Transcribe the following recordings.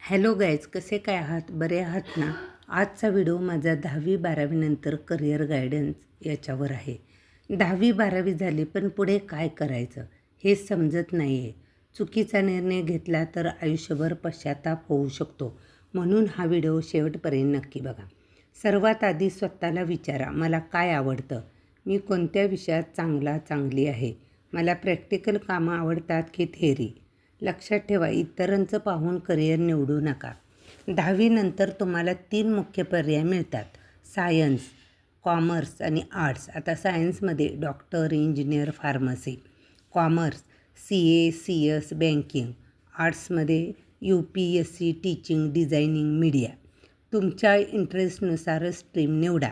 Hello guys, कसे काय आहात? बरे आहात ना? आजचा व्हिडिओ माझा 10वी-12वी नंतर करिअर गायडन्स याच्यावर आहे. 10वी-12वी झाली पण पुढे काय करायचं हे समजत नाही आहे. चुकीचा निर्णय घेतला तर आयुष्यभर पश्चाताप होऊ शकतो. म्हणून हा व्हिडिओ शेवटपर्यंत नक्की बघा. सर्वात आधी स्वतःला विचारा, मला काय आवडतं? मी कोणत्या विषयात चांगली आहे? मला प्रॅक्टिकल कामं आवडतात की थेअरी? लक्षात ठेवा, इतरांचं पाहून करिअर निवडू नका. 10वी नंतर तुम्हाला 3 मुख्य पर्याय मिळतात: सायन्स, कॉमर्स आणि आर्ट्स. आता सायन्समध्ये doctor, engineer, pharmacy. Commerce CA, CS, banking. आर्ट्समध्ये UPSC, टीचिंग, डिझायनिंग, मीडिया. तुमच्या इंटरेस्टनुसारच स्ट्रीम निवडा.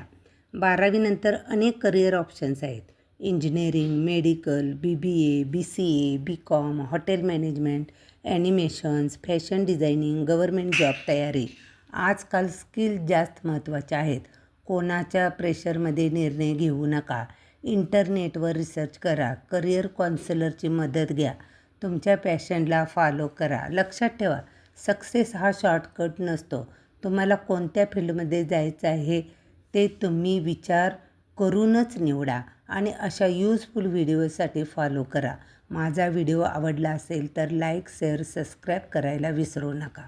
12वी नंतर अनेक करिअर ऑप्शन्स आहेत: engineering, medical, BBA, BCA, BCom, hotel management, animations, fashion designing, government job तयारी. आजकाल स्किल जास्त महत्त्वाच्या आहेत. कोणाच्या प्रेशरमध्ये निर्णय घेऊ नका. इंटरनेटवर रिसर्च करा. करिअर काउन्सिलरची मदत घ्या. तुमच्या पॅशनला फॉलो करा. लक्षात ठेवा, सक्सेस हा शॉर्टकट नसतो. तुम्हाला कोणत्या फील्डमध्ये जायचं आहे ते तुम्ही विचार करूनच निवडा. आणि अशा यूजफुल व्हिडिओसाठी फॉलो करा. माझा व्हिडिओ आवडला असेल तर लाईक, शेअर, सबस्क्राईब करायला विसरू नका.